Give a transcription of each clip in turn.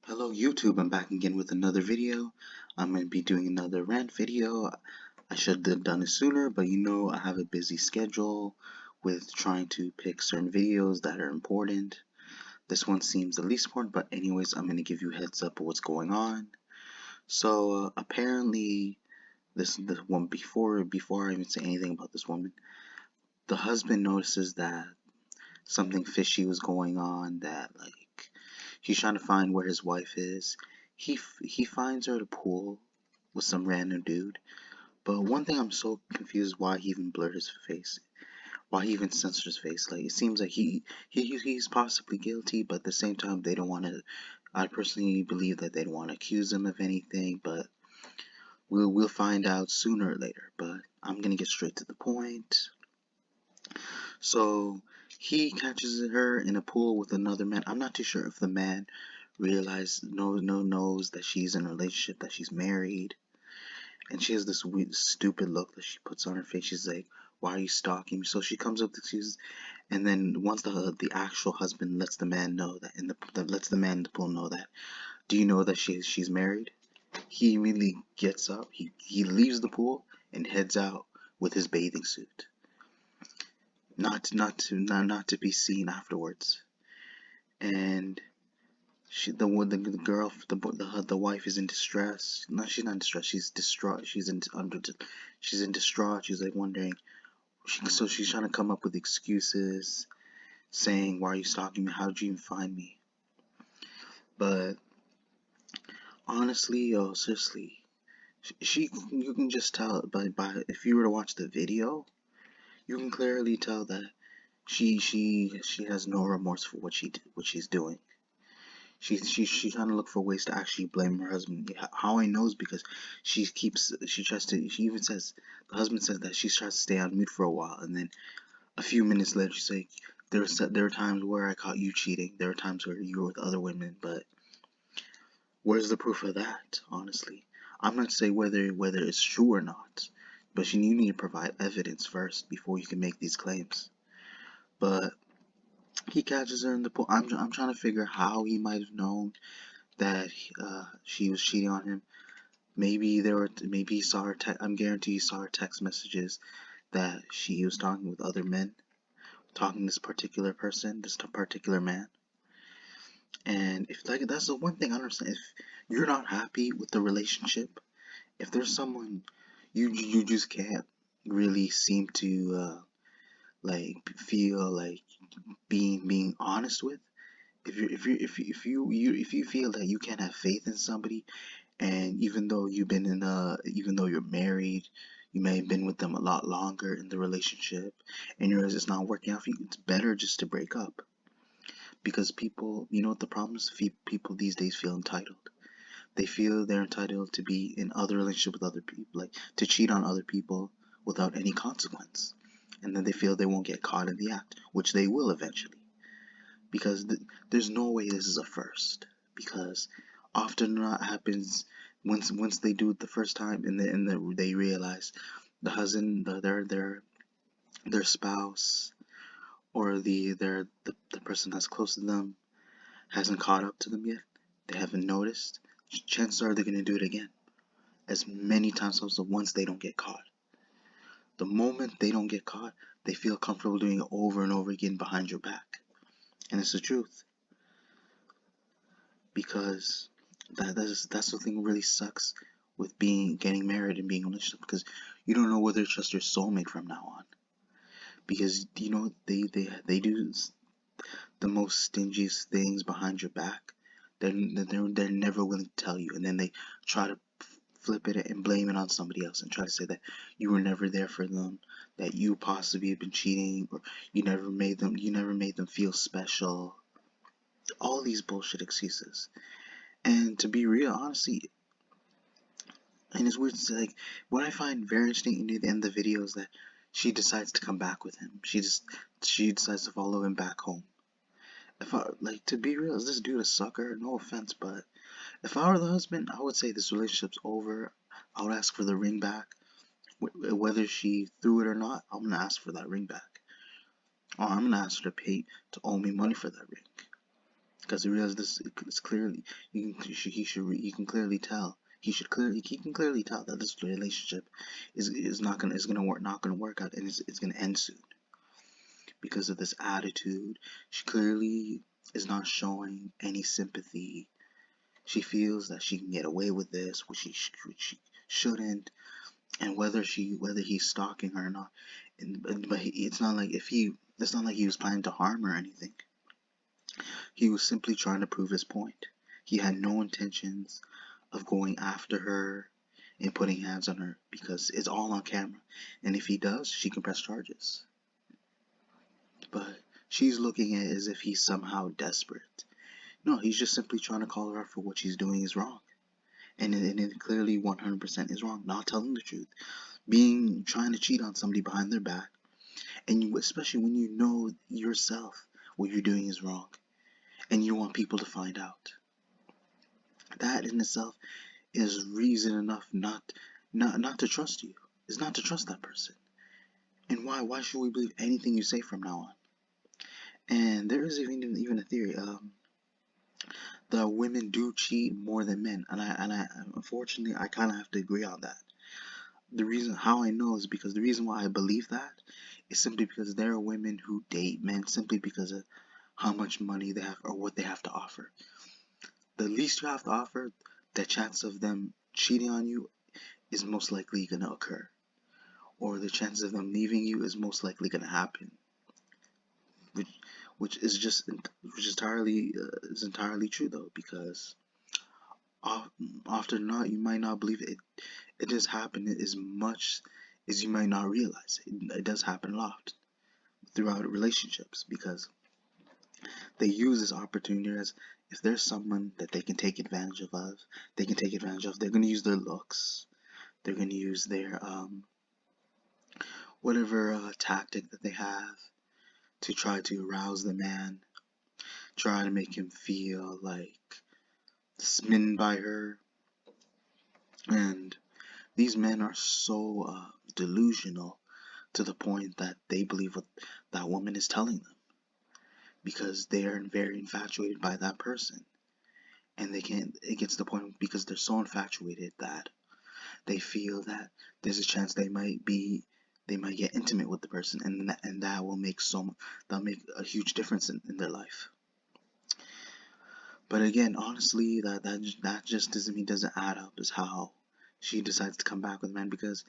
Hello YouTube, I'm back again with another video. I'm going to be doing another rant video. I should have done it sooner, but I have a busy schedule with trying to pick certain videos that are important. This one seems the least important, but anyways, I'm going to give you a heads up of what's going on. So apparently, this one before I even say anything about this woman, the husband notices that something fishy was going on, that he's trying to find where his wife is. He finds her at a pool with some random dude. But one thing I'm so confused why he even blurred his face, why he even censored his face. Like it seems like he's possibly guilty, but at the same time they don't want to. I personally believe that they don't want to accuse him of anything, but we'll find out sooner or later. But I'm gonna get straight to the point. So he catches her in a pool with another man. I'm not too sure if the man knows that she's in a relationship, that she's married, and she has this weird, stupid look that she puts on her face. She's like, "Why are you stalking me?" So she comes up with excuses, and then once the actual husband lets the man know that lets the man in the pool know that, do you know that she's married? He immediately gets up. He leaves the pool and heads out with his bathing suit, not to be seen afterwards. And the girl, the wife is in distress. No, she's not in distress. She's distraught. She's in distraught. She's like wondering. So she's trying to come up with excuses, saying, "Why are you stalking me? How did you even find me?" But honestly, seriously, you can just tell by if you were to watch the video, you can clearly tell that she has no remorse for what she's doing. She's trying to look for ways to actually blame her husband. How I know is because she even says, the husband says that she tries to stay on mute for a while, and then a few minutes later she's like, there are times where I caught you cheating, there are times where you were with other women, but where's the proof of that? Honestly, I'm not saying whether it's true or not, but you need to provide evidence first before you can make these claims. But he catches her in the pool. I'm trying to figure how he might have known that she was cheating on him. Maybe he saw her. I'm guaranteed he saw her text messages that she was talking with other men, talking to this particular person, this particular man. And if that's the one thing I understand. If you're not happy with the relationship, if there's someone you just can't really seem to feel like being honest with, if you feel that you can't have faith in somebody, and even though you're married, you may have been with them a lot longer in the relationship, and yours is not working out for you, it's better just to break up. Because people, you know what the problem is? People these days feel entitled. They feel they're entitled to be in other relationship with other people, like to cheat on other people without any consequence. And then they feel they won't get caught in the act, which they will eventually. Because there's no way this is a first. Because often that happens once they do it the first time, and they realize the husband, their spouse, or the person that's close to them hasn't caught up to them yet. They haven't noticed. Chances are they're gonna do it again, as many times as once they don't get caught. The moment they don't get caught, they feel comfortable doing it over and over again behind your back, and it's the truth. Because that's the thing that really sucks with getting married and being in a relationship, because you don't know whether it's just your soulmate from now on. Because they do the most stingiest things behind your back. They're never willing to tell you, and then they try to flip it and blame it on somebody else and try to say that you were never there for them, that you possibly have been cheating, or you never made them feel special. All these bullshit excuses. And to be real, honestly, and it's weird to say, like, what I find very interesting near the end of the video is that she decides to come back with him. She decides to follow him back home. If I, like, to be real, is this dude a sucker? No offense, but if I were the husband, I would say this relationship's over. I would ask for the ring back. Whether she threw it or not, I'm gonna ask for that ring back. Or I'm gonna ask her to owe me money for that ring. because he realized this is clearly he can clearly tell he can clearly tell that this relationship is gonna work not gonna work out, and it's gonna end soon because of this attitude. She clearly is not showing any sympathy. She feels that she can get away with this, which she shouldn't, and whether he's stalking her or not. But it's not like it's not like he was planning to harm her or anything. He was simply trying to prove his point. He had no intentions of going after her and putting hands on her because it's all on camera. And if he does, she can press charges. But she's looking at it as if he's somehow desperate. No, he's just simply trying to call her out for what she's doing is wrong. And it clearly 100% is wrong. Not telling the truth. Trying to cheat on somebody behind their back. And especially when you know yourself what you're doing is wrong. And you want people to find out. That in itself is reason enough not to trust you. Is not to trust that person. And why should we believe anything you say from now on? And there is even a theory that women do cheat more than men, and I unfortunately I kind of have to agree on that. The reason how I know is because the reason why I believe that is simply because there are women who date men simply because of how much money they have or what they have to offer. The least you have to offer, the chance of them cheating on you is most likely going to occur, or the chance of them leaving you is most likely going to happen, which is entirely true though, because often not you might not believe it. It does happen as much as you might not realize. It does happen a lot throughout relationships because they use this opportunity as if there's someone that they can take advantage of, they're going to use their looks, they're going to use their whatever tactic that they have to try to arouse the man, try to make him feel like smitten by her. And these men are so delusional to the point that they believe what that woman is telling them because they are very infatuated by that person. And it gets to the point because they're so infatuated that they feel that there's a chance they might get intimate with the person, and that will make that'll make a huge difference in their life. But again, honestly, that just doesn't add up as how she decides to come back with the man, because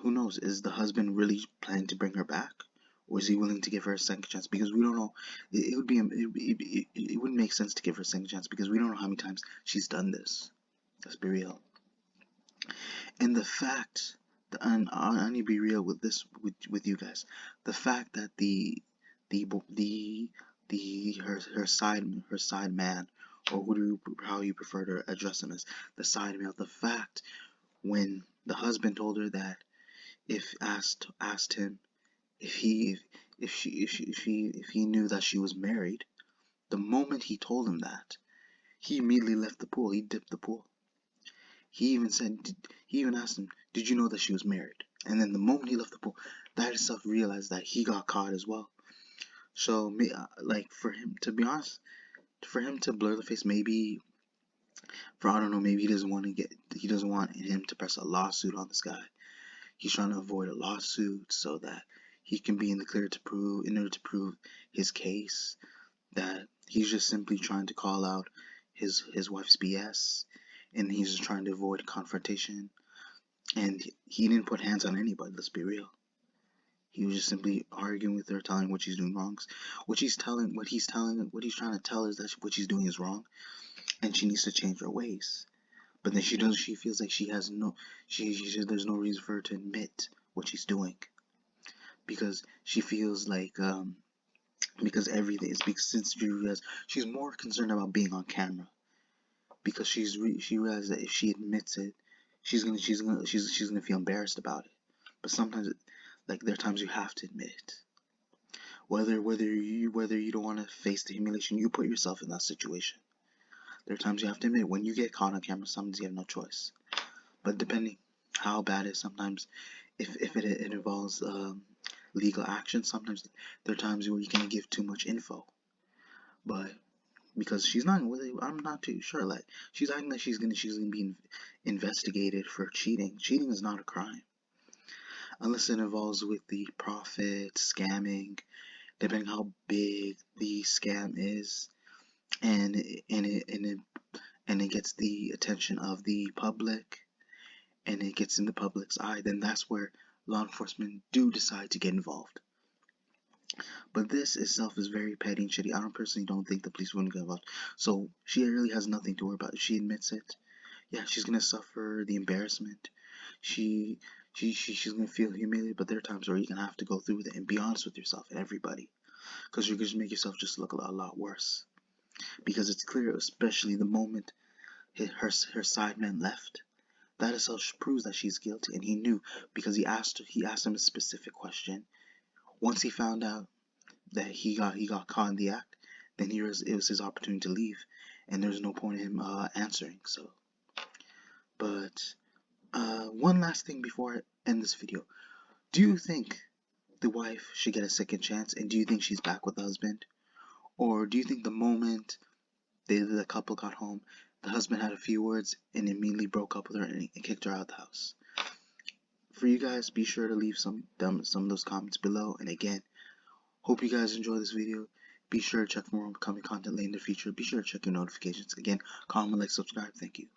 who knows, is the husband really planning to bring her back, or is he willing to give her a second chance? Because we don't know. It wouldn't make sense to give her a second chance because we don't know how many times she's done this. Let's be real. And the fact that, and I need to be real with this with you guys, the fact that her side man, or how you prefer to address him as the side male, the fact when the husband told her that if asked him if he knew that she was married, the moment he told him that, he immediately left the pool. He dipped the pool. He even asked him, "Did you know that she was married?" And then the moment he left the pool, that itself realized that he got caught as well. So, like, for him, to be honest, for him to blur the face, maybe, I don't know, maybe he doesn't want him to press a lawsuit on this guy. He's trying to avoid a lawsuit so that he can be in the clear in order to prove his case, that he's just simply trying to call out his wife's BS, and he's just trying to avoid confrontation. And he didn't put hands on anybody, let's be real. He was just simply arguing with her, telling what she's doing wrong. What he's trying to tell is that what she's doing is wrong, and she needs to change her ways. But then she feels like there's no reason for her to admit what she's doing, because she feels like because everything is since she realized she's more concerned about being on camera, because she realized that if she admits it, she's gonna feel embarrassed about it. But sometimes, like, there are times you have to admit it. Whether you don't want to face the humiliation, you put yourself in that situation. There are times you have to admit when you get caught on camera. Sometimes you have no choice. But depending how bad it is, sometimes if it involves legal action, sometimes there are times where you can't give too much info. But because she's not really. I'm not too sure. Like she's acting like she's gonna be investigated for cheating. Cheating is not a crime unless it involves with the profit scamming, depending how big the scam is, and it gets the attention of the public, and it gets in the public's eye. Then that's where law enforcement do decide to get involved. But this itself is very petty and shitty. I don't personally don't think the police wouldn't get involved. So she really has nothing to worry about. If she admits it, yeah, she's gonna suffer the embarrassment. She she's gonna feel humiliated. But there are times where you're gonna have to go through with it and be honest with yourself and everybody, because you're gonna just make yourself just look a lot worse. Because it's clear, especially the moment her sideman left, that itself proves that she's guilty, and he knew because he asked him a specific question. Once he found out that he got caught in the act, then it was his opportunity to leave, and there's no point in him answering. So, but one last thing before I end this video: do you think the wife should get a second chance, and do you think she's back with the husband, or do you think the moment the couple got home, the husband had a few words and immediately broke up with her and kicked her out of the house? For you guys, be sure to leave some of those comments below. And again, hope you guys enjoy this video. Be sure to check for more upcoming content later in the future. Be sure to check your notifications. Again, comment, like, subscribe. Thank you.